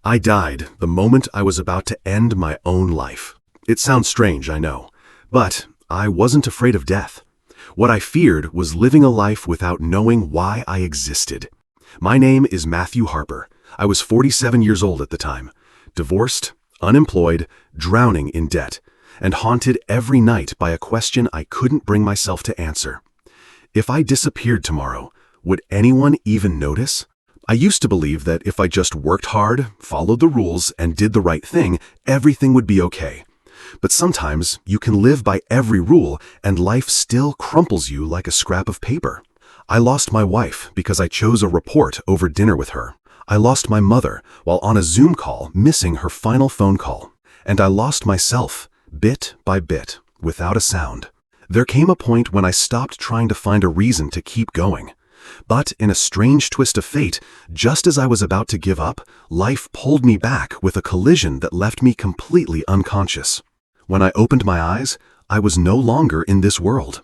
I died the moment I was about to end my own life. It sounds strange, I know, but I wasn't afraid of death. What I feared was living a life without knowing why I existed. My name is Matthew Harper. I was 47 years old at the time, divorced, unemployed, drowning in debt, and haunted every night by a question I couldn't bring myself to answer. If I disappeared tomorrow, would anyone even notice? I used to believe that if I just worked hard, followed the rules, and did the right thing, everything would be okay. But sometimes you can live by every rule and life still crumples you like a scrap of paper. I lost my wife because I chose a report over dinner with her. I lost my mother while on a Zoom call, missing her final phone call. And I lost myself, bit by bit, without a sound. There came a point when I stopped trying to find a reason to keep going. But in a strange twist of fate, just as I was about to give up, life pulled me back with a collision that left me completely unconscious. When I opened my eyes, I was no longer in this world.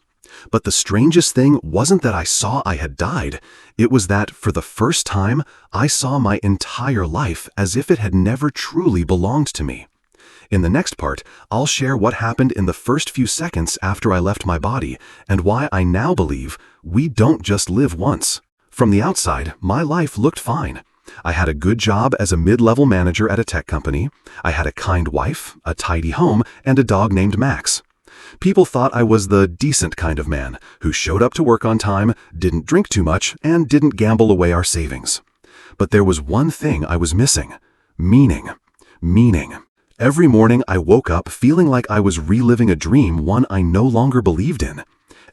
But the strangest thing wasn't that I saw I had died. It was that, for the first time, I saw my entire life as if it had never truly belonged to me. In the next part, I'll share what happened in the first few seconds after I left my body and why I now believe we don't just live once. From the outside, my life looked fine. I had a good job as a mid-level manager at a tech company. I had a kind wife, a tidy home, and a dog named Max. People thought I was the decent kind of man who showed up to work on time, didn't drink too much, and didn't gamble away our savings. But there was one thing I was missing: meaning. Meaning. Every morning I woke up feeling like I was reliving a dream, one I no longer believed in.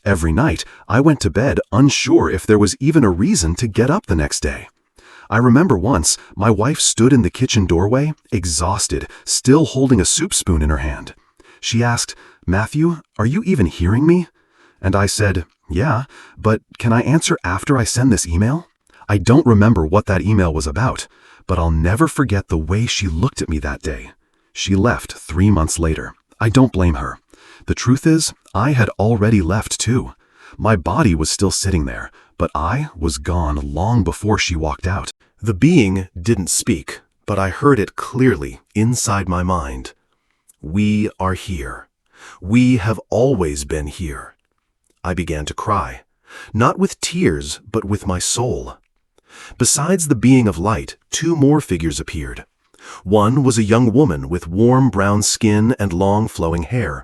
Every night I went to bed unsure if there was even a reason to get up the next day. I remember once my wife stood in the kitchen doorway, exhausted, still holding a soup spoon in her hand. She asked, "Matthew, are you even hearing me?" And I said, "Yeah, but can I answer after I send this email?" I don't remember what that email was about, but I'll never forget the way she looked at me that day. She left 3 months later. I don't blame her. The truth is, I had already left too. My body was still sitting there, but I was gone long before she walked out. The being didn't speak, but I heard it clearly inside my mind. We are here. We have always been here. I began to cry, not with tears, but with my soul. Besides the being of light, 2 more figures appeared. One was a young woman with warm brown skin and long flowing hair.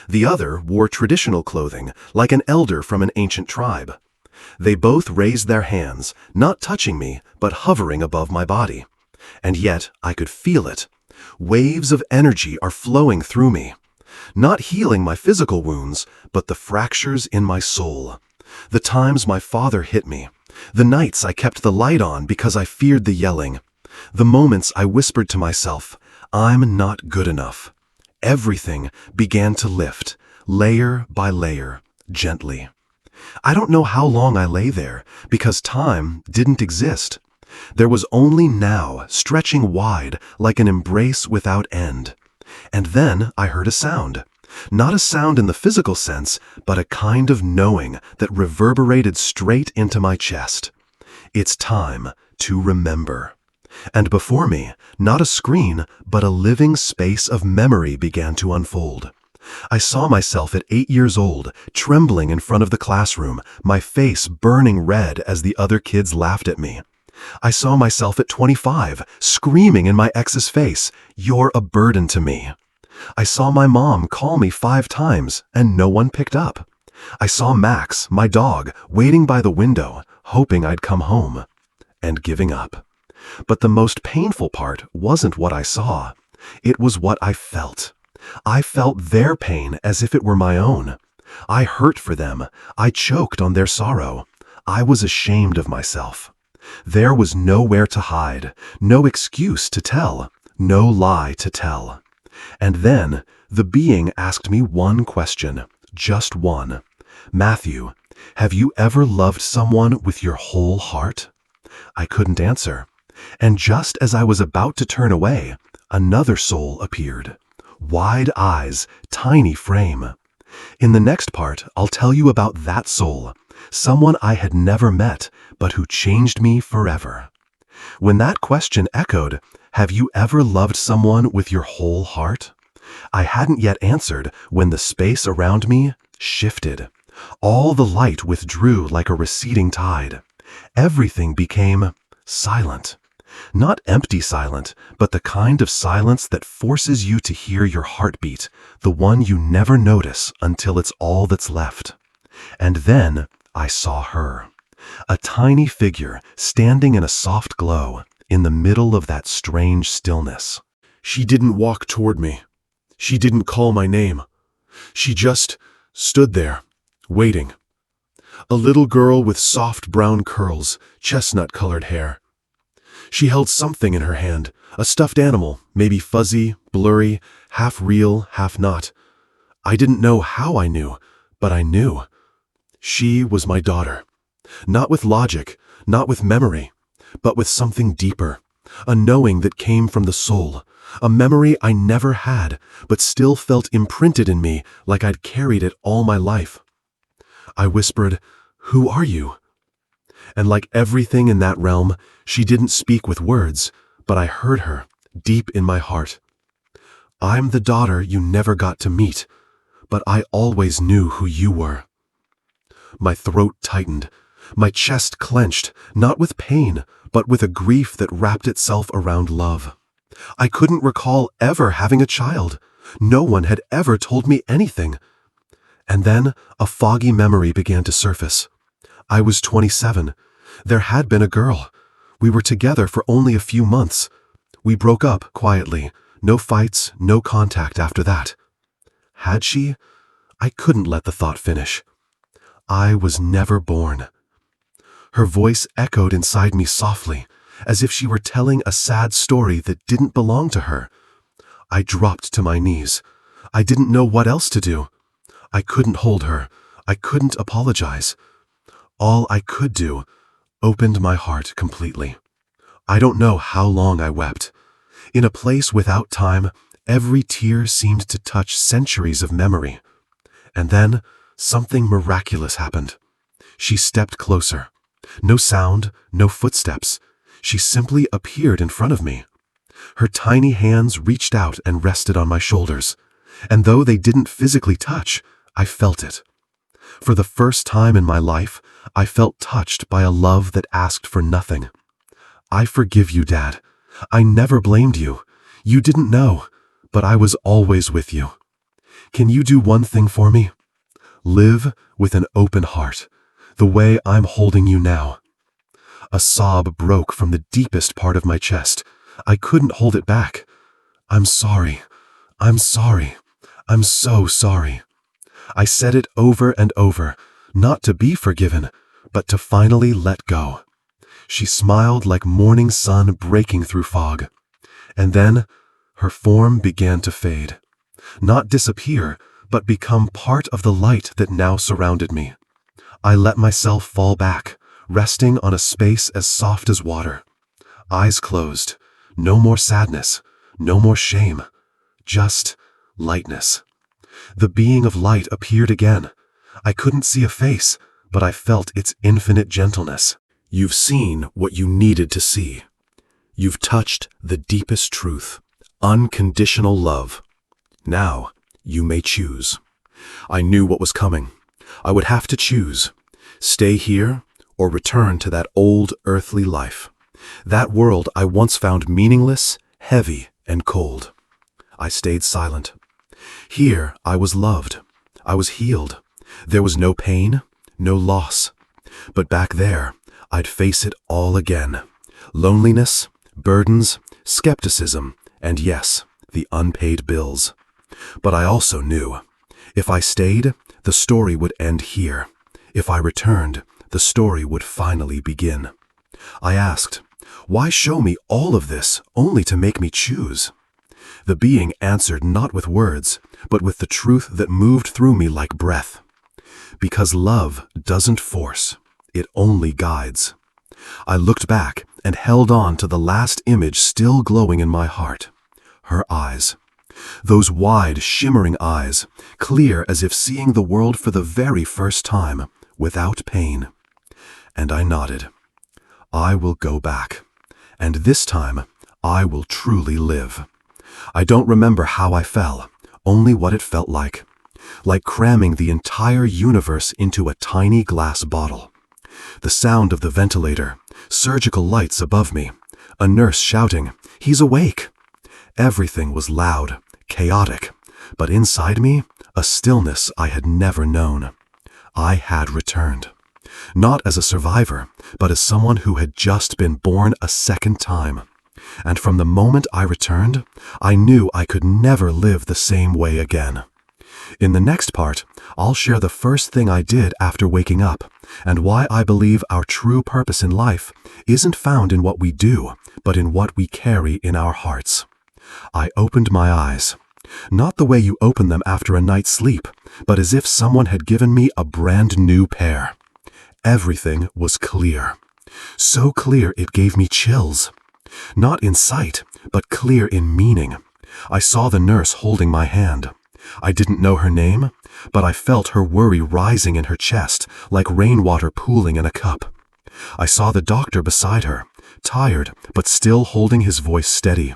The other wore traditional clothing, like an elder from an ancient tribe. They both raised their hands, not touching me, but hovering above my body. And yet I could feel it. Waves of energy are flowing through me. Not healing my physical wounds, but the fractures in my soul. The times my father hit me. The nights I kept the light on because I feared the yelling. The moments I whispered to myself, "I'm not good enough." Everything began to lift, layer by layer, gently. I don't know how long I lay there, because time didn't exist. There was only now, stretching wide like an embrace without end. And then I heard a sound. Not a sound in the physical sense, but a kind of knowing that reverberated straight into my chest. It's time to remember. And before me, not a screen, but a living space of memory began to unfold. I saw myself at 8 years old, trembling in front of the classroom, my face burning red as the other kids laughed at me. I saw myself at 25, screaming in my ex's face, "You're a burden to me." I saw my mom call me 5 times, and no one picked up. I saw Max, my dog, waiting by the window, hoping I'd come home, and giving up. But the most painful part wasn't what I saw. It was what I felt. I felt their pain as if it were my own. I hurt for them. I choked on their sorrow. I was ashamed of myself. There was nowhere to hide, no excuse to tell, no lie to tell. And then the being asked me one question, just one. "Matthew, have you ever loved someone with your whole heart?" I couldn't answer. And just as I was about to turn away, another soul appeared. Wide eyes, tiny frame. In the next part, I'll tell you about that soul, someone I had never met, but who changed me forever. When that question echoed, Have you ever loved someone with your whole heart? I hadn't yet answered when the space around me shifted. All the light withdrew like a receding tide. Everything became silent. Not empty silent, but the kind of silence that forces you to hear your heartbeat, the one you never notice until it's all that's left. And then I saw her. A tiny figure standing in a soft glow in the middle of that strange stillness. She didn't walk toward me. She didn't call my name. She just stood there, waiting. A little girl with soft brown curls, chestnut-colored hair. She held something in her hand, a stuffed animal, maybe fuzzy, blurry, half real, half not. I didn't know how I knew, but I knew. She was my daughter. Not with logic, not with memory, but with something deeper. A knowing that came from the soul. A memory I never had, but still felt imprinted in me like I'd carried it all my life. I whispered, "Who are you?" And like everything in that realm, she didn't speak with words, but I heard her, deep in my heart. "I'm the daughter you never got to meet, but I always knew who you were." My throat tightened, my chest clenched, not with pain, but with a grief that wrapped itself around love. I couldn't recall ever having a child. No one had ever told me anything. And then a foggy memory began to surface. I was 27. There had been a girl. We were together for only a few months. We broke up quietly. No fights, no contact after that. Had she? I couldn't let the thought finish. I was never born. Her voice echoed inside me softly, as if she were telling a sad story that didn't belong to her. I dropped to my knees. I didn't know what else to do. I couldn't hold her. I couldn't apologize. All I could do, opened my heart completely. I don't know how long I wept. In a place without time, every tear seemed to touch centuries of memory. And then, something miraculous happened. She stepped closer. No sound, no footsteps. She simply appeared in front of me. Her tiny hands reached out and rested on my shoulders. And though they didn't physically touch, I felt it. For the first time in my life, I felt touched by a love that asked for nothing. "I forgive you, Dad. I never blamed you. You didn't know, but I was always with you. Can you do one thing for me? Live with an open heart, the way I'm holding you now." A sob broke from the deepest part of my chest. I couldn't hold it back. "I'm sorry. I'm sorry. I'm so sorry." I said it over and over, not to be forgiven, but to finally let go. She smiled like morning sun breaking through fog. And then her form began to fade. Not disappear, but become part of the light that now surrounded me. I let myself fall back, resting on a space as soft as water. Eyes closed. No more sadness, no more shame. Just lightness. The being of light appeared again. I couldn't see a face, but I felt its infinite gentleness. "You've seen what you needed to see. You've touched the deepest truth, unconditional love. Now, you may choose." I knew what was coming. I would have to choose. Stay here or return to that old earthly life. That world I once found meaningless, heavy, and cold. I stayed silent. Here I was loved. I was healed. There was no pain, no loss. But back there, I'd face it all again. Loneliness, burdens, skepticism, and yes, the unpaid bills. But I also knew, if I stayed, the story would end here. If I returned, the story would finally begin. I asked, "Why show me all of this only to make me choose?" The being answered not with words, but with the truth that moved through me like breath. Because love doesn't force, it only guides. I looked back and held on to the last image still glowing in my heart. Her eyes. Those wide, shimmering eyes, clear as if seeing the world for the very first time, without pain. And I nodded. I will go back. And this time, I will truly live. I don't remember how I fell, only what it felt like cramming the entire universe into a tiny glass bottle. The sound of the ventilator, surgical lights above me, a nurse shouting, "He's awake!" Everything was loud, chaotic, but inside me, a stillness I had never known. I had returned. Not as a survivor, but as someone who had just been born a second time. And from the moment I returned, I knew I could never live the same way again. In the next part, I'll share the first thing I did after waking up, and why I believe our true purpose in life isn't found in what we do, but in what we carry in our hearts. I opened my eyes. Not the way you open them after a night's sleep, but as if someone had given me a brand new pair. Everything was clear. So clear it gave me chills. Not in sight, but clear in meaning. I saw the nurse holding my hand. I didn't know her name, but I felt her worry rising in her chest like rainwater pooling in a cup. I saw the doctor beside her, tired but still holding his voice steady.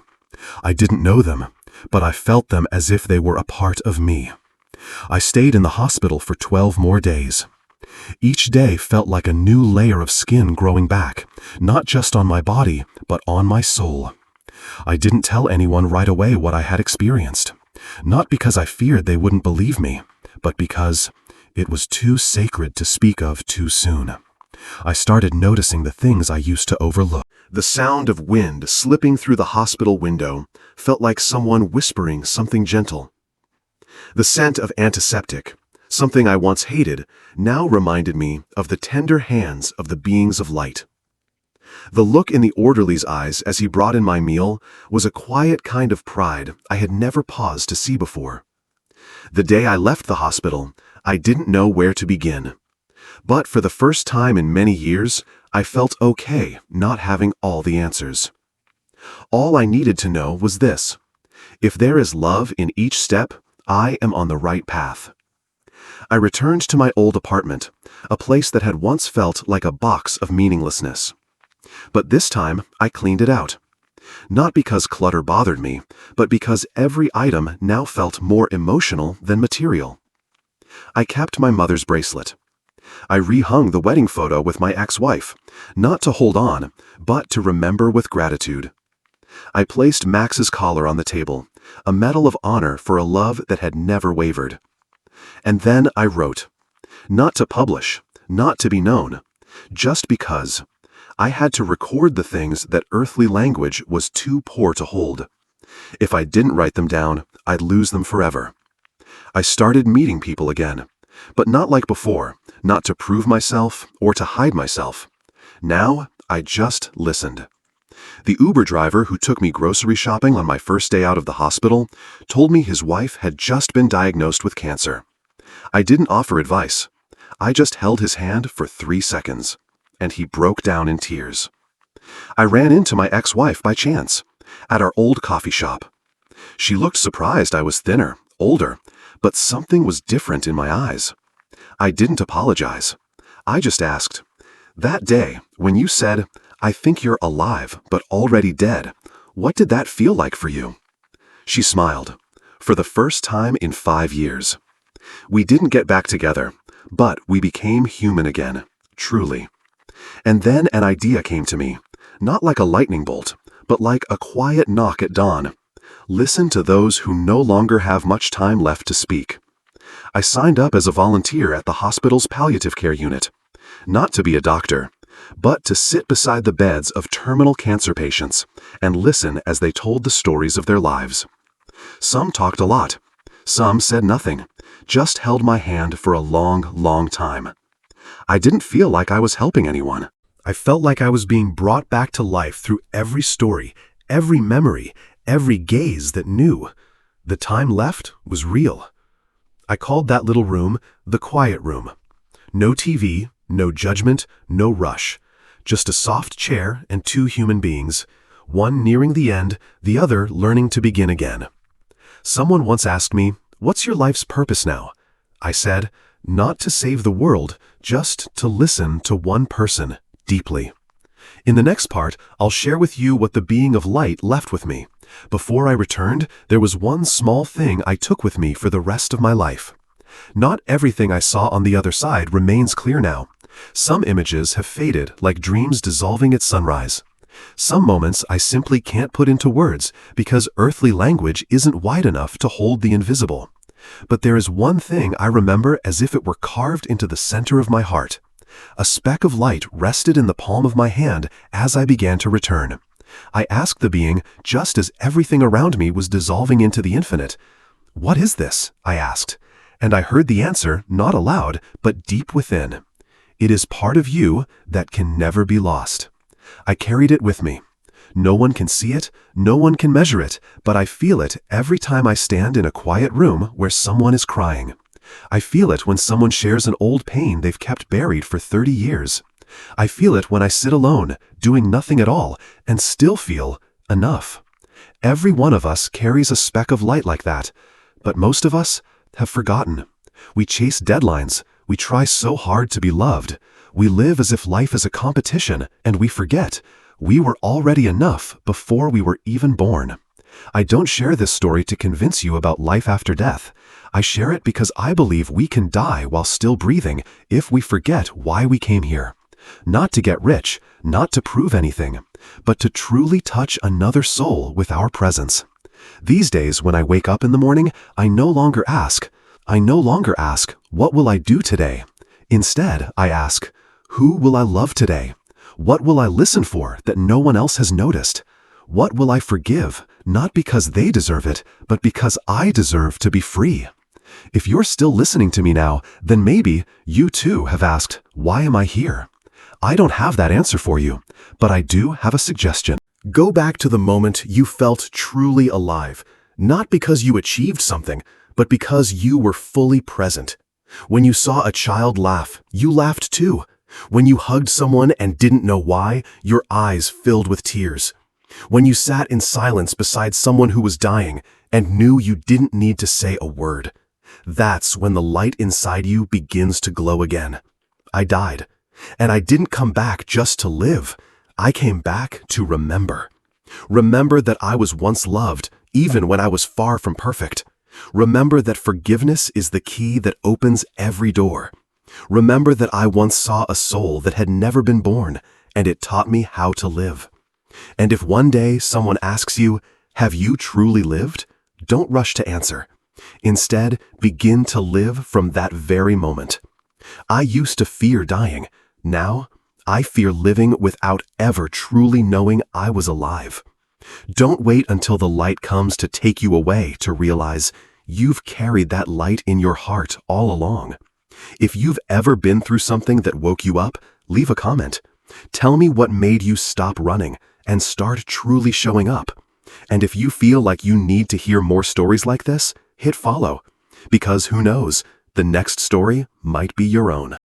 I didn't know them, but I felt them as if they were a part of me. I stayed in the hospital for 12 more days. Each day felt like a new layer of skin growing back, not just on my body, but on my soul. I didn't tell anyone right away what I had experienced. Not because I feared they wouldn't believe me, but because it was too sacred to speak of too soon. I started noticing the things I used to overlook. The sound of wind slipping through the hospital window felt like someone whispering something gentle. The scent of antiseptic, something I once hated, now reminded me of the tender hands of the beings of light. The look in the orderly's eyes as he brought in my meal was a quiet kind of pride I had never paused to see before. The day I left the hospital, I didn't know where to begin. But for the first time in many years, I felt okay not having all the answers. All I needed to know was this: if there is love in each step, I am on the right path. I returned to my old apartment, a place that had once felt like a box of meaninglessness. But this time, I cleaned it out. Not because clutter bothered me, but because every item now felt more emotional than material. I kept my mother's bracelet. I rehung the wedding photo with my ex-wife, not to hold on, but to remember with gratitude. I placed Max's collar on the table, a medal of honor for a love that had never wavered. And then I wrote, not to publish, not to be known, just because. I had to record the things that earthly language was too poor to hold. If I didn't write them down, I'd lose them forever. I started meeting people again, but not like before, not to prove myself or to hide myself. Now, I just listened. The Uber driver who took me grocery shopping on my first day out of the hospital told me his wife had just been diagnosed with cancer. I didn't offer advice. I just held his hand for 3 seconds, and he broke down in tears. I ran into my ex-wife by chance, at our old coffee shop. She looked surprised I was thinner, older, but something was different in my eyes. I didn't apologize. I just asked, "That day, when you said, 'I think you're alive, but already dead,' what did that feel like for you?" She smiled, for the first time in 5 years. We didn't get back together, but we became human again, truly. And then an idea came to me, not like a lightning bolt, but like a quiet knock at dawn. Listen to those who no longer have much time left to speak. I signed up as a volunteer at the hospital's palliative care unit, not to be a doctor, but to sit beside the beds of terminal cancer patients and listen as they told the stories of their lives. Some talked a lot. Some said nothing, just held my hand for a long, long time. I didn't feel like I was helping anyone. I felt like I was being brought back to life through every story, every memory, every gaze that knew. The time left was real. I called that little room the quiet room. No TV, no judgment, no rush. Just a soft chair and 2 human beings, one nearing the end, the other learning to begin again. Someone once asked me, "What's your life's purpose now?" I said, not to save the world, just to listen to one person deeply. In the next part, I'll share with you what the being of light left with me. Before I returned, there was one small thing I took with me for the rest of my life. Not everything I saw on the other side remains clear now. Some images have faded like dreams dissolving at sunrise. Some moments I simply can't put into words because earthly language isn't wide enough to hold the invisible. But there is one thing I remember as if it were carved into the center of my heart. A speck of light rested in the palm of my hand as I began to return. I asked the being, just as everything around me was dissolving into the infinite. "What is this?" I asked. And I heard the answer, not aloud, but deep within. "It is part of you that can never be lost." I carried it with me. No one can see it, no one can measure it, but I feel it every time I stand in a quiet room where someone is crying. I feel it when someone shares an old pain they've kept buried for 30 years. I feel it when I sit alone, doing nothing at all, and still feel enough. Every one of us carries a speck of light like that, but most of us have forgotten. We chase deadlines, we try so hard to be loved, we live as if life is a competition, and we forget we were already enough before we were even born. I don't share this story to convince you about life after death. I share it because I believe we can die while still breathing if we forget why we came here. Not to get rich, not to prove anything, but to truly touch another soul with our presence. These days, when I wake up in the morning, I no longer ask, "What will I do today?" Instead, I ask, "Who will I love today? What will I listen for that no one else has noticed? What will I forgive, not because they deserve it, but because I deserve to be free?" If you're still listening to me now, then maybe you too have asked, "Why am I here?" I don't have that answer for you, but I do have a suggestion. Go back to the moment you felt truly alive, not because you achieved something, but because you were fully present. When you saw a child laugh, you laughed too. When you hugged someone and didn't know why, your eyes filled with tears. When you sat in silence beside someone who was dying and knew you didn't need to say a word. That's when the light inside you begins to glow again. I died, and I didn't come back just to live. I came back to remember. Remember that I was once loved, even when I was far from perfect. Remember that forgiveness is the key that opens every door. Remember that I once saw a soul that had never been born, and it taught me how to live. And if one day someone asks you, "Have you truly lived?" don't rush to answer. Instead, begin to live from that very moment. I used to fear dying. Now, I fear living without ever truly knowing I was alive. Don't wait until the light comes to take you away to realize you've carried that light in your heart all along. If you've ever been through something that woke you up, leave a comment. Tell me what made you stop running and start truly showing up. And if you feel like you need to hear more stories like this, hit follow. Because who knows, the next story might be your own.